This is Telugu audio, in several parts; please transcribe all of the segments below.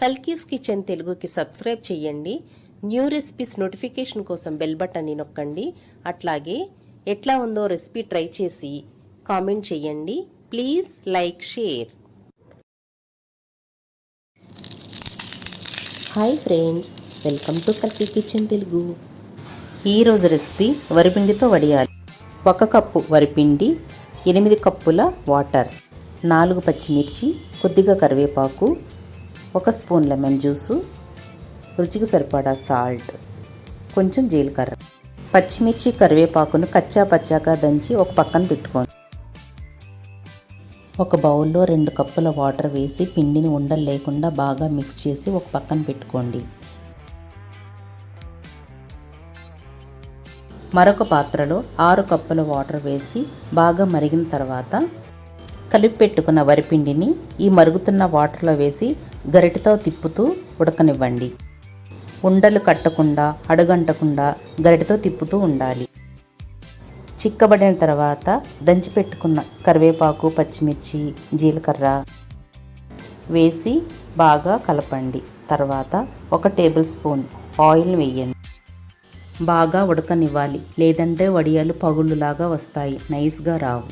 కల్కీస్ కిచెన్ తెలుగుకి సబ్స్క్రైబ్ చేయండి. న్యూ రెసిపీస్ నోటిఫికేషన్ కోసం బెల్ బటన్ని నొక్కండి. అట్లాగే ఎట్లా ఉందో రెసిపీ ట్రై చేసి కామెంట్ చేయండి. Please like share. Hi friends, welcome to కల్కీ కిచెన్ తెలుగు. ఈరోజు రెసిపీ వరిపిండితో వడియాలు. 1 కప్పు వరిపిండి, 8 కప్పుల వాటర్, 4 పచ్చిమిర్చి, కొద్దిగా కరివేపాకు, 1 స్పూన్ లెమన్ జ్యూసు, రుచికి సరిపడా సాల్ట్, కొంచెం జీలకర్ర. పచ్చిమిర్చి కరివేపాకును కచ్చా పచ్చాగా దంచి ఒక పక్కన పెట్టుకోండి. ఒక బౌల్లో 2 కప్పుల వాటర్ వేసి పిండిని ఉండలు లేకుండా బాగా మిక్స్ చేసి ఒక పక్కన పెట్టుకోండి. మరొక పాత్రలో 6 కప్పుల వాటర్ వేసి బాగా మరిగిన తర్వాత కలిపి పెట్టుకున్న వరిపిండిని ఈ మరుగుతున్న వాటర్లో వేసి గరిటెతో తిప్పుతూ ఉడకనివ్వండి. ఉండలు కట్టకుండా అడుగంటకుండా గరిటెతో తిప్పుతూ ఉండాలి. చిక్కబడిన తర్వాత దంచి పెట్టుకున్న కరివేపాకు, పచ్చిమిర్చి, జీలకర్ర వేసి బాగా కలపండి. తర్వాత 1 టేబుల్ స్పూన్ ఆయిల్ వేయండి. బాగా ఉడకనివ్వాలి, లేదంటే వడియాలు పగుళ్ళులాగా వస్తాయి, నైస్గా రావు.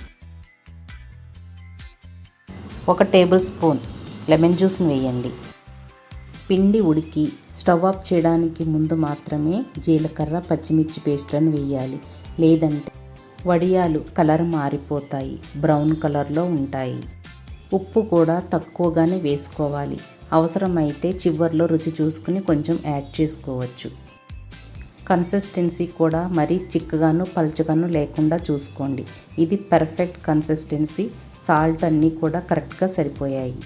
1 టేబుల్ స్పూన్ లెమన్ జ్యూస్ని వేయండి. పిండి ఉడికి స్టవ్ ఆఫ్ చేయడానికి ముందు మాత్రమే జీలకర్ర, పచ్చిమిర్చి పేస్ట్లను వేయాలి, లేదంటే వడియాలు కలర్ మారిపోతాయి, బ్రౌన్ కలర్లో ఉంటాయి. ఉప్పు కూడా తక్కువగానే వేసుకోవాలి. అవసరమైతే చివర్లో రుచి చూసుకుని కొంచెం యాడ్ చేసుకోవచ్చు. కన్సిస్టెన్సీ కూడా మరీ చిక్కగాను పలుచగాను లేకుండా చూసుకోండి. ఇది పర్ఫెక్ట్ కన్సిస్టెన్సీ. సాల్ట్ అన్నీ కూడా కరెక్ట్గా సరిపోయాయి.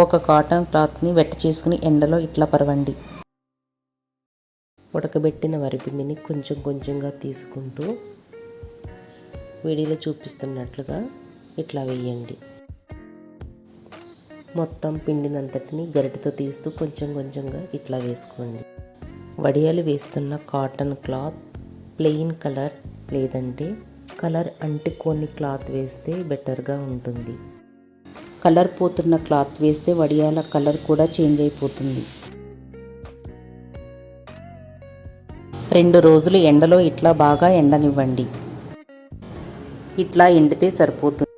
1 కాటన్ క్లాత్ని వెట్ చేసుకుని ఎండలో ఇట్లా పరవండి. ఉడకబెట్టిన వరిపిండిని కొంచెం కొంచెంగా తీసుకుంటూ వీడియోలో చూపిస్తున్నట్లుగా ఇట్లా వేయండి. మొత్తం పిండినంతటిని గరిటెతో తీస్తూ కొంచెం కొంచెంగా ఇట్లా వేసుకోండి. వడియాలు వేస్తున్న కాటన్ క్లాత్ ప్లెయిన్ కలర్, లేదంటే కలర్ అంటుకోని క్లాత్ వేస్తే బెటర్గా ఉంటుంది. కలర్ పోతున్న క్లాత్ వేస్తే వడియాల కలర్ కూడా చేంజ్ అయిపోతుంది. 2 రోజులు ఎండలో ఇట్లా బాగా ఎండనివ్వండి. ఇట్లా ఎండితే సరిపోతుంది.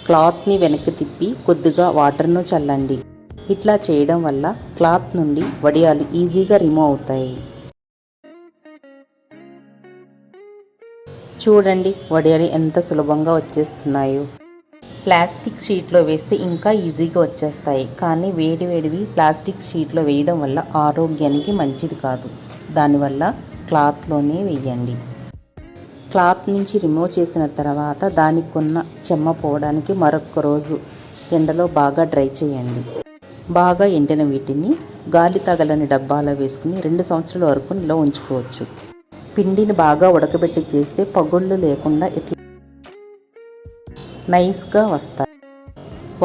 క్లాత్ని వెనక్కి తిప్పి కొద్దిగా వాటర్ను చల్లండి. ఇట్లా చేయడం వల్ల క్లాత్ నుండి వడియాలు ఈజీగా రిమూవ్ అవుతాయి. చూడండి వడియాలు ఎంత సులభంగా వచ్చేస్తున్నాయో. ప్లాస్టిక్ షీట్లో వేస్తే ఇంకా ఈజీగా వచ్చేస్తాయి, కానీ వేడివేడివి ప్లాస్టిక్ షీట్లో వేయడం వల్ల ఆరోగ్యానికి మంచిది కాదు. దానివల్ల క్లాత్లోనే వేయండి. క్లాత్ నుంచి రిమూవ్ చేసిన తర్వాత దానికి ఉన్న చెమ్మ పోవడానికి మరొక రోజు ఎండలో బాగా డ్రై చేయండి. బాగా ఎండిన వీటిని గాలి తగలని డబ్బాలో వేసుకుని 2 సంవత్సరాల వరకు నిల్వ ఉంచుకోవచ్చు. పిండిని బాగా ఉడకబెట్టి చేస్తే పగుళ్ళు లేకుండా ఇట్లా నైస్గా వస్తాయి.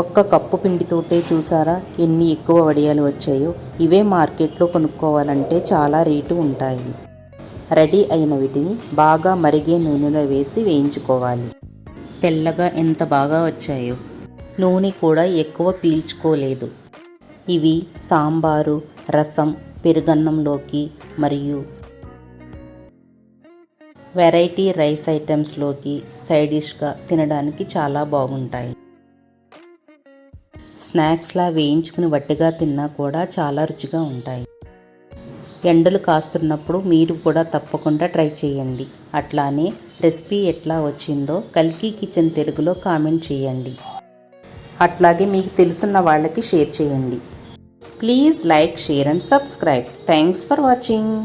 1 కప్పు పిండితోటే చూసారా ఎన్ని ఎక్కువ వడియాలు వచ్చాయో. ఇవే మార్కెట్లో కొనుక్కోవాలంటే చాలా రేటు ఉంటాయి. రెడీ అయిన వీటిని బాగా మరిగే నూనెలో వేసి వేయించుకోవాలి. తెల్లగా ఎంత బాగా వచ్చాయో. నూనె కూడా ఎక్కువ పీల్చుకోలేదు. ఇవి సాంబారు, రసం, పెరుగన్నంలోకి మరియు వెరైటీ రైస్ ఐటమ్స్లోకి సైడ్ డిష్గా తినడానికి చాలా బాగుంటాయి. స్నాక్స్లా వేయించుకుని వట్టిగా తిన్నా కూడా చాలా రుచిగా ఉంటాయి. ఎండలు కాస్తున్నప్పుడు మీరు కూడా తప్పకుండా ట్రై చేయండి. అట్లానే రెసిపీ ఎట్లా వచ్చిందో కల్కీ కిచెన్ తెలుగులో కామెంట్ చేయండి. అట్లాగే మీకు తెలుసున్న వాళ్ళకి షేర్ చేయండి. Please like, share and subscribe. Thanks for watching.